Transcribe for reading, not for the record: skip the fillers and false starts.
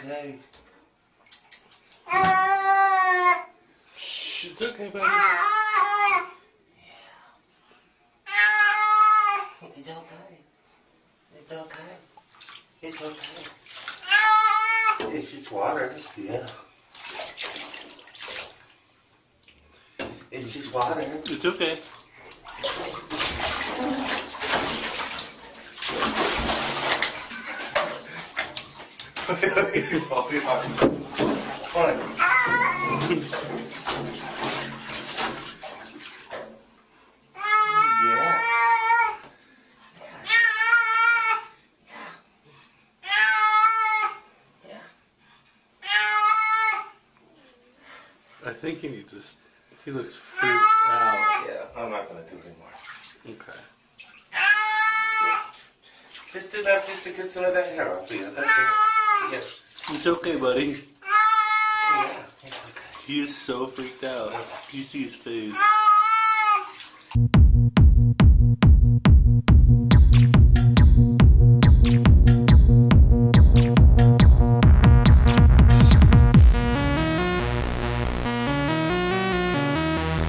okay. Shh, it's okay, buddy. It's okay. It's okay. It's okay. It's just water. Yeah. It's just water. It's okay. It's all fine. Yeah. I think he needs this. He looks freaked out. Yeah, I'm not gonna do it anymore. Okay. Just do that just to get some of that hair off you. That's it. Yeah. It's okay, buddy. Yeah, it's okay. He is so freaked out. You see his face.